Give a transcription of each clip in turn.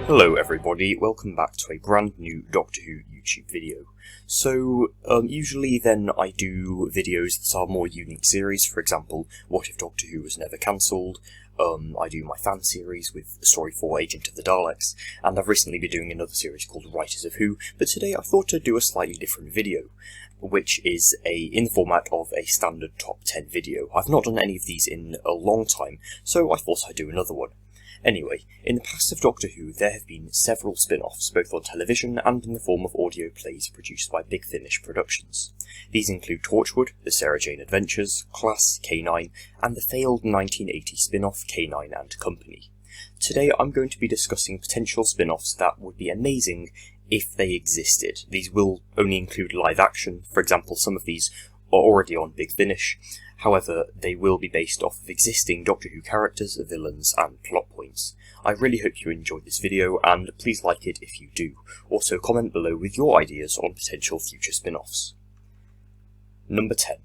Hello everybody, welcome back to a brand new Doctor Who YouTube video. So, usually then I do videos that are more unique series, for example, What If Doctor Who Was Never Cancelled, I do my fan series with the story for Agent of the Daleks, and I've recently been doing another series called Writers of Who, but today I thought I'd do a slightly different video, which is in the format of a standard top 10 video. I've not done any of these in a long time, so I thought I'd do another one. Anyway, in the past of Doctor Who, there have been several spin-offs, both on television and in the form of audio plays produced by Big Finish Productions. These include Torchwood, The Sarah Jane Adventures, Class, K9, and the failed 1980 spin-off K9 and Company. Today I'm going to be discussing potential spin-offs that would be amazing if they existed. These will only include live action, for example some of these are already on Big Finish. However, they will be based off of existing Doctor Who characters, villains, and plot points. I really hope you enjoyed this video, and please like it if you do. Also comment below with your ideas on potential future spin-offs. Number 10.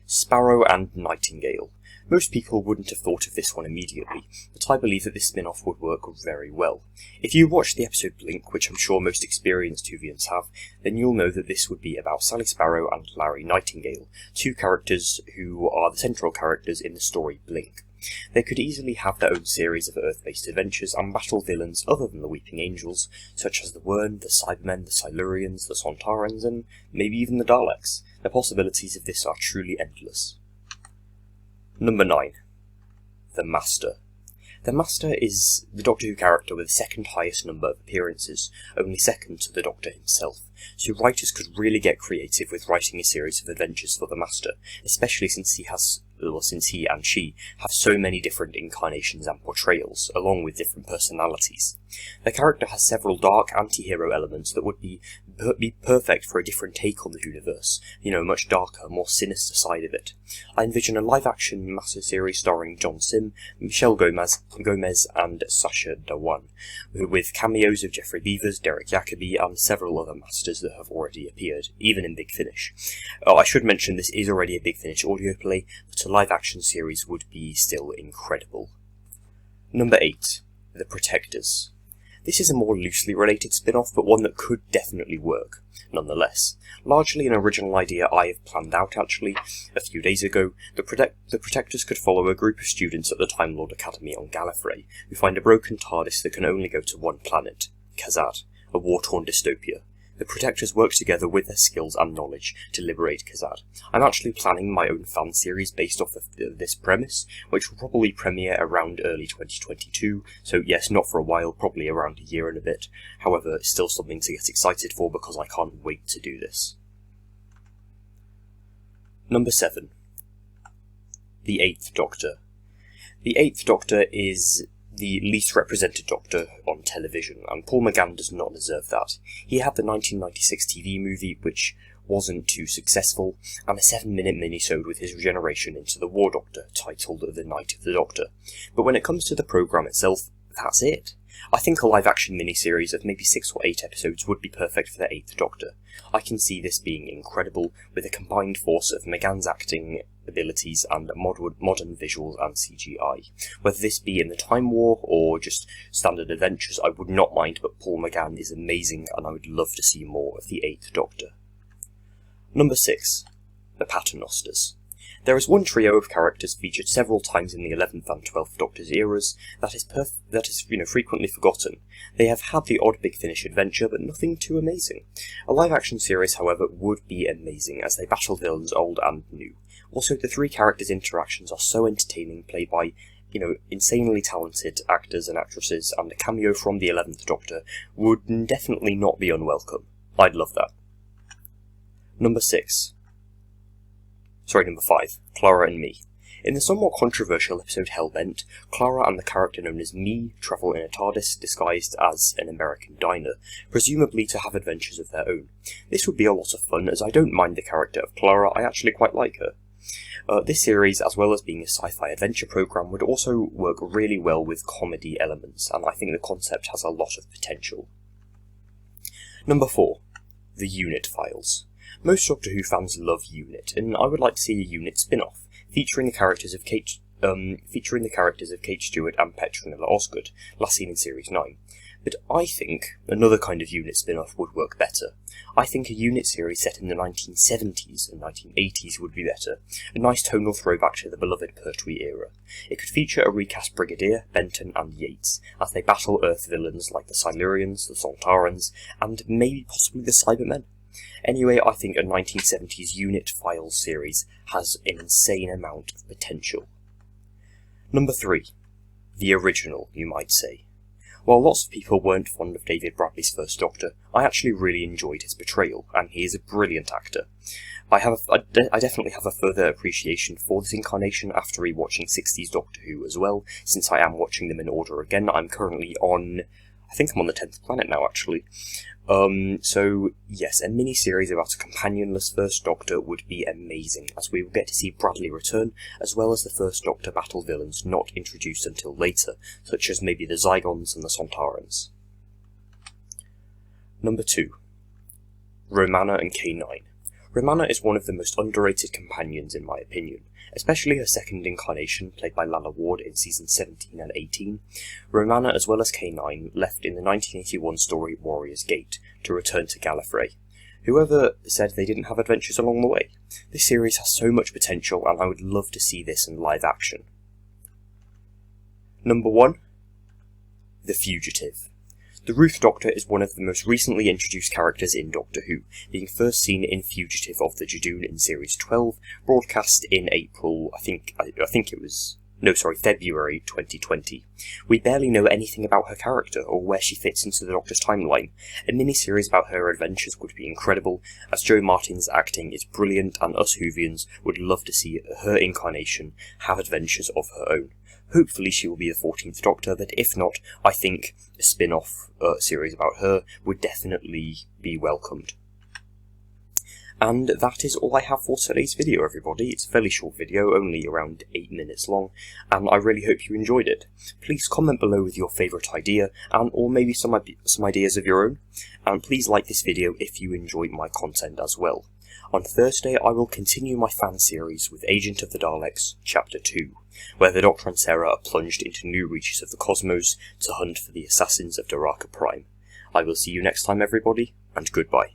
Sparrow and Nightingale. Most people wouldn't have thought of this one immediately, but I believe that this spin-off would work very well. If you watched the episode Blink, which I'm sure most experienced Whovians have, then you'll know that this would be about Sally Sparrow and Larry Nightingale, two characters who are the central characters in the story Blink. They could easily have their own series of Earth-based adventures and battle villains other than the Weeping Angels, such as the Wyrn, the Cybermen, the Silurians, the Sontarans, and maybe even the Daleks. The possibilities of this are truly endless. Number 9. The Master. The Master is the Doctor Who character with the second highest number of appearances, only second to the Doctor himself, so writers could really get creative with writing a series of adventures for the Master, especially since he and she have so many different incarnations and portrayals, along with different personalities. The character has several dark anti-hero elements that would be perfect for a different take on the Whoniverse, a much darker, more sinister side of it. I envision a live-action Master series starring John Sim, Michelle Gomez and Sacha Dhawan, with cameos of Geoffrey Beevers, Derek Jacobi, and several other Masters that have already appeared, even in Big Finish. I should mention this is already a Big Finish audio play, but a live-action series would be still incredible. Number 8. The Protectors. This is a more loosely related spin-off, but one that could definitely work, nonetheless. Largely an original idea I have planned out, actually. A few days ago, the Protectors could follow a group of students at the Time Lord Academy on Gallifrey, who find a broken TARDIS that can only go to one planet, Khazad, a war-torn dystopia. The Protectors work together with their skills and knowledge to liberate Khazad. I'm actually planning my own fan series based off of this premise, which will probably premiere around early 2022, so yes, not for a while, probably around a year and a bit. However, it's still something to get excited for because I can't wait to do this. Number 7. The Eighth Doctor. The Eighth Doctor is the least represented Doctor on television, and Paul McGann does not deserve that. He had the 1996 TV movie, which wasn't too successful, and a 7-minute minisode with his regeneration into the War Doctor, titled The Night of the Doctor. But when it comes to the programme itself, that's it. I think a live-action miniseries of maybe 6 or 8 episodes would be perfect for the Eighth Doctor. I can see this being incredible, with a combined force of McGann's acting abilities and modern visuals and CGI. Whether this be in the Time War or just standard adventures, I would not mind, but Paul McGann is amazing and I would love to see more of the Eighth Doctor. Number 6. The Paternosters. There is one trio of characters featured several times in the 11th and 12th Doctor's eras that is frequently forgotten. They have had the odd Big Finish adventure, but nothing too amazing. A live-action series, however, would be amazing, as they battle villains old and new. Also, the three characters' interactions are so entertaining, played by, insanely talented actors and actresses, and a cameo from the 11th Doctor would definitely not be unwelcome. I'd love that. Number 5. Clara and Me. In the somewhat controversial episode Hellbent, Clara and the character known as Me travel in a TARDIS disguised as an American diner, presumably to have adventures of their own. This would be a lot of fun, as I don't mind the character of Clara, I actually quite like her. This series, as well as being a sci-fi adventure programme, would also work really well with comedy elements, and I think the concept has a lot of potential. Number 4. The UNIT Files. Most Doctor Who fans love UNIT, and I would like to see a UNIT spin-off, featuring the characters of Kate featuring the characters of Kate Stewart and Petronella Osgood, last seen in Series 9. But I think another kind of UNIT spin-off would work better. I think a UNIT series set in the 1970s and 1980s would be better, a nice tonal throwback to the beloved Pertwee era. It could feature a recast Brigadier, Benton and Yates, as they battle Earth villains like the Silurians, the Sontarans, and maybe possibly the Cybermen. Anyway, I think a 1970s UNIT Files series has an insane amount of potential. Number 3. The original, you might say. While lots of people weren't fond of David Bradley's First Doctor, I actually really enjoyed his portrayal, and he is a brilliant actor. I definitely have a further appreciation for this incarnation after rewatching 60s Doctor Who as well, since I am watching them in order again. I'm currently on... I think I'm on the 10th planet now, actually. So, yes, a mini-series about a companionless First Doctor would be amazing, as we will get to see Bradley return, as well as the First Doctor battle villains not introduced until later, such as maybe the Zygons and the Sontarans. Number 2. Romana and K9. Romana is one of the most underrated companions in my opinion, especially her second incarnation, played by Lalla Ward in seasons 17 and 18. Romana, as well as K9, left in the 1981 story Warrior's Gate to return to Gallifrey. Whoever said they didn't have adventures along the way? This series has so much potential, and I would love to see this in live action. Number 1. The Fugitive. The Ruth Doctor is one of the most recently introduced characters in Doctor Who, being first seen in Fugitive of the Judoon in Series 12, broadcast in February 2020. We barely know anything about her character, or where she fits into the Doctor's timeline. A mini-series about her adventures would be incredible, as Jo Martin's acting is brilliant, and us Whovians would love to see her incarnation have adventures of her own. Hopefully she will be the 14th Doctor, but if not, I think a spin-off series about her would definitely be welcomed. And that is all I have for today's video, everybody. It's a fairly short video, only around 8 minutes long, and I really hope you enjoyed it. Please comment below with your favourite idea, or maybe some ideas of your own, and please like this video if you enjoyed my content as well. On Thursday, I will continue my fan series with Agent of the Daleks, Chapter 2, where the Doctor and Sarah are plunged into new reaches of the cosmos to hunt for the assassins of Daraka Prime. I will see you next time, everybody, and goodbye.